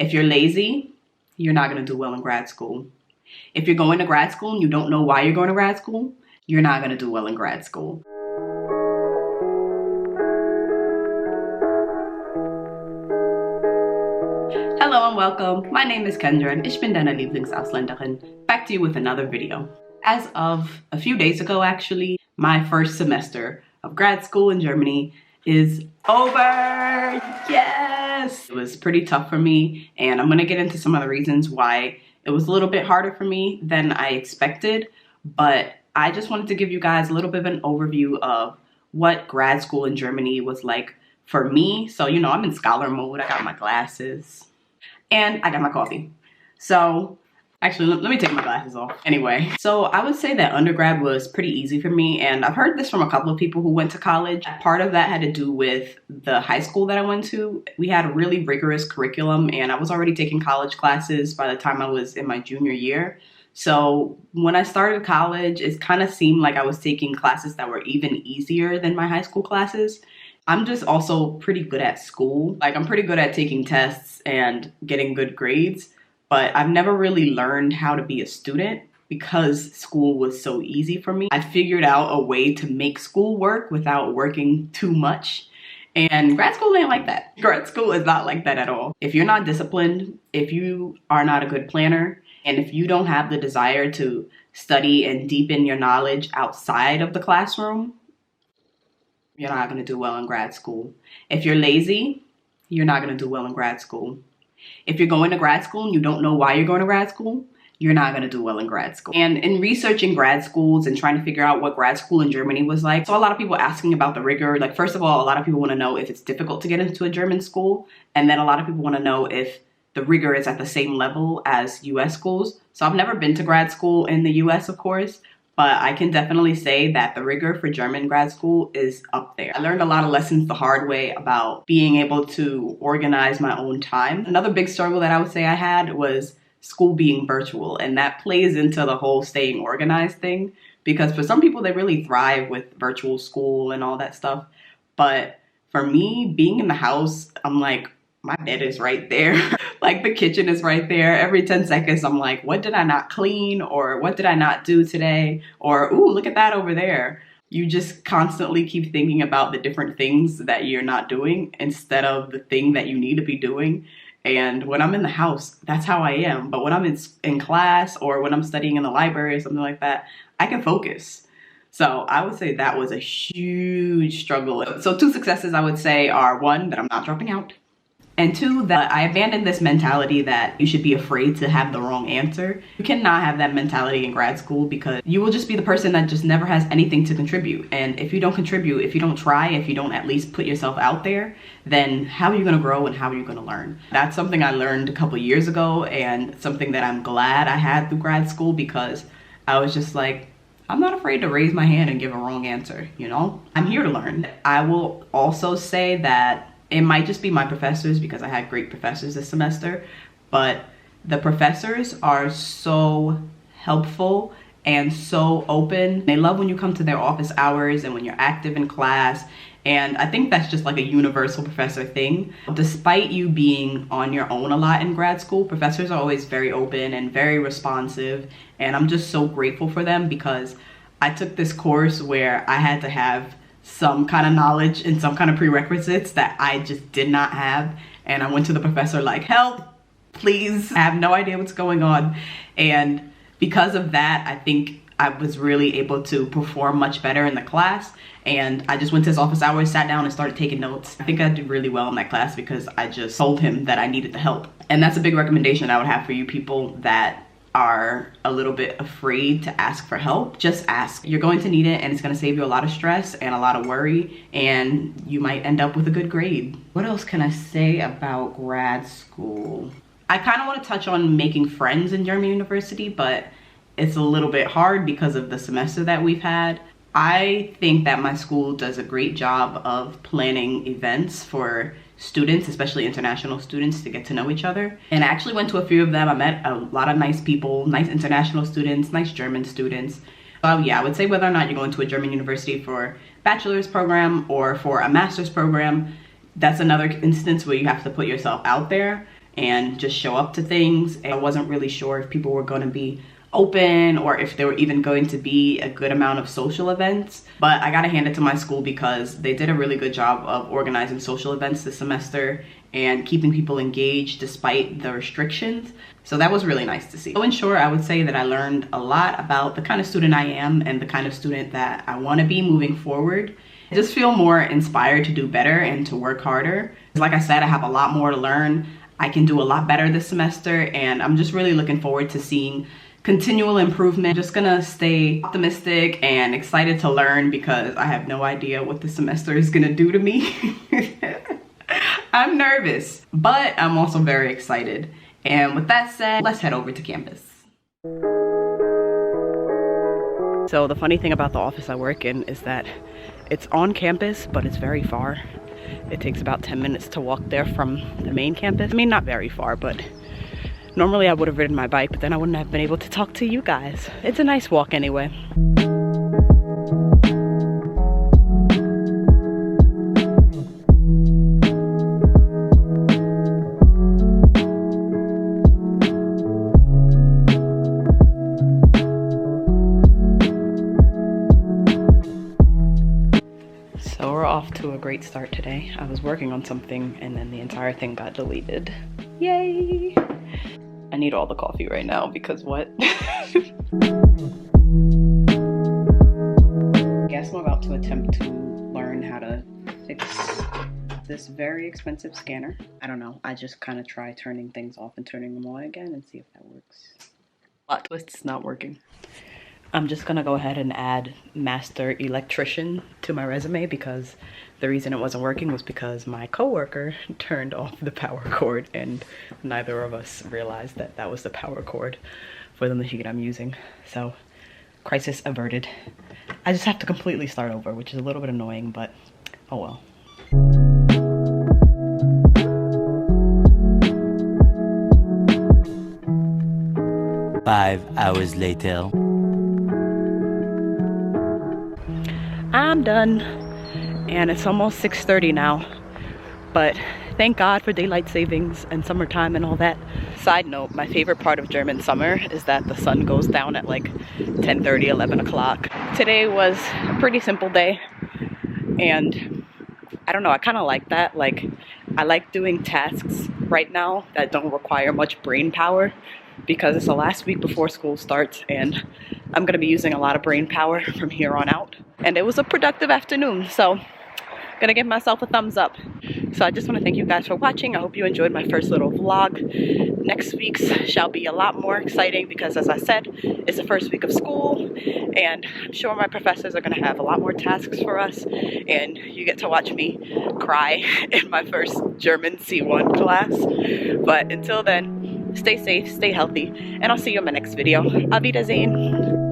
If you're lazy, you're not going to do well in grad school. If you're going to grad school and you don't know why you're going to grad school, you're not going to do well in grad school. Hello and welcome. My name is Kendra and ich bin deine Lieblingsausländerinnen. Back to you with another video. As of a few days ago, actually, my first semester of grad school in Germany is over. Yes! It was pretty tough for me, and I'm gonna get into some of the reasons why it was a little bit harder for me than I expected, but I just wanted to give you guys a little bit of an overview of what grad school in Germany was like for me. So, you know, I'm in scholar mode. I got my glasses and I got my coffee. So actually, let me take my glasses off. Anyway, so I would say that undergrad was pretty easy for me, and I've heard this from a couple of people who went to college. Part of that had to do with the high school that I went to. We had a really rigorous curriculum, and I was already taking college classes by the time I was in my junior year. So when I started college, it kind of seemed like I was taking classes that were even easier than my high school classes. I'm just also pretty good at school. Like, I'm pretty good at taking tests and getting good grades, but I've never really learned how to be a student because school was so easy for me. I figured out a way to make school work without working too much. And grad school ain't like that. Grad school is not like that at all. If you're not disciplined, if you are not a good planner, and if you don't have the desire to study and deepen your knowledge outside of the classroom, you're not going to do well in grad school. If you're lazy, you're not going to do well in grad school. If you're going to grad school and you don't know why you're going to grad school, you're not going to do well in grad school. And in researching grad schools and trying to figure out what grad school in Germany was like, so a lot of people asking about the rigor. Like, first of all, a lot of people want to know if it's difficult to get into a German school. And then a lot of people want to know if the rigor is at the same level as US schools. So I've never been to grad school in the US, of course, but I can definitely say that the rigor for German grad school is up there. I learned a lot of lessons the hard way about being able to organize my own time. Another big struggle that I would say I had was school being virtual, and that plays into the whole staying organized thing, because for some people they really thrive with virtual school and all that stuff. But for me, being in the house, I'm like, my bed is right there. Like, the kitchen is right there. Every 10 seconds, I'm like, what did I not clean? Or what did I not do today? Or, ooh, look at that over there. You just constantly keep thinking about the different things that you're not doing instead of the thing that you need to be doing. And when I'm in the house, that's how I am. But when I'm in class or when I'm studying in the library or something like that, I can focus. So I would say that was a huge struggle. So 2 successes I would say are, 1, that I'm not dropping out. And 2, that I abandoned this mentality that you should be afraid to have the wrong answer. You cannot have that mentality in grad school, because you will just be the person that just never has anything to contribute. And if you don't contribute, if you don't try, if you don't at least put yourself out there, then how are you going to grow and how are you going to learn? That's something I learned a couple years ago, and something that I'm glad I had through grad school, because I was just like, I'm not afraid to raise my hand and give a wrong answer, you know? I'm here to learn. I will also say that it might just be my professors, because I had great professors this semester, but the professors are so helpful and so open. They love when you come to their office hours and when you're active in class. And I think that's just like a universal professor thing. Despite you being on your own a lot in grad school, professors are always very open and very responsive. And I'm just so grateful for them, because I took this course where I had to have some kind of knowledge and some kind of prerequisites that I just did not have. And I went to the professor like, help, please. I have no idea what's going on. And because of that, I think I was really able to perform much better in the class. And I just went to his office hours, sat down and started taking notes. I think I did really well in that class because I just told him that I needed the help. And that's a big recommendation I would have for you people that are a little bit afraid to ask for help. Just ask. You're going to need it, and it's going to save you a lot of stress and a lot of worry, and you might end up with a good grade. What else can I say about grad school? I kind of want to touch on making friends in German university, but it's a little bit hard because of the semester that we've had. I think that my school does a great job of planning events for students, especially international students, to get to know each other. And I actually went to a few of them. I met a lot of nice people, nice international students, nice German students. Yeah, I would say whether or not you're going to a German university for a bachelor's program or for a master's program, that's another instance where you have to put yourself out there. and just show up to things. And I wasn't really sure if people were going to be open or if there were even going to be a good amount of social events. But I gotta hand it to my school because they did a really good job of organizing social events this semester and keeping people engaged despite the restrictions. So that was really nice to see. So in short, I would say that I learned a lot about the kind of student I am and the kind of student that I want to be moving forward. I just feel more inspired to do better and to work harder. Like I said, I have a lot more to learn. I can do a lot better this semester, and I'm just really looking forward to seeing continual improvement. Just gonna stay optimistic and excited to learn because I have no idea what the semester is gonna do to me. I'm nervous, but I'm also very excited. And with that said, let's head over to campus. So the funny thing about the office I work in is that it's on campus, but it's very far. It takes about 10 minutes to walk there from the main campus. I mean, not very far, but normally I would have ridden my bike, but then I wouldn't have been able to talk to you guys. It's a nice walk anyway. So we're off to a great start today. I was working on something and then the entire thing got deleted. Yay! I need all the coffee right now because what? I guess I'm about to attempt to learn how to fix this very expensive scanner. I don't know, I just kind of try turning things off and turning them on again and see if that works. Plot twist, it's not working. I'm just gonna go ahead and add master electrician to my resume because the reason it wasn't working was because my coworker turned off the power cord and neither of us realized that that was the power cord for the machine I'm using. So, crisis averted. I just have to completely start over, which is a little bit annoying, but oh well. Five hours later. I'm done, and it's almost 6:30 now, but thank God for daylight savings and summertime and all that. Side note, my favorite part of German summer is that the sun goes down at like 10:30, 11 o'clock. Today was a pretty simple day, and I don't know, I kind of like that. Like, I like doing tasks right now that don't require much brain power because it's the last week before school starts and I'm gonna be using a lot of brain power from here on out. And it was a productive afternoon, so gonna give myself a thumbs up. So I just want to thank you guys for watching. I hope you enjoyed my first little vlog. Next week's shall be a lot more exciting because, as I said, it's the first week of school and I'm sure my professors are gonna have a lot more tasks for us and you get to watch me cry in my first German C1 class. But until then, stay safe, stay healthy, and I'll see you in my next video. Auf Wiedersehen.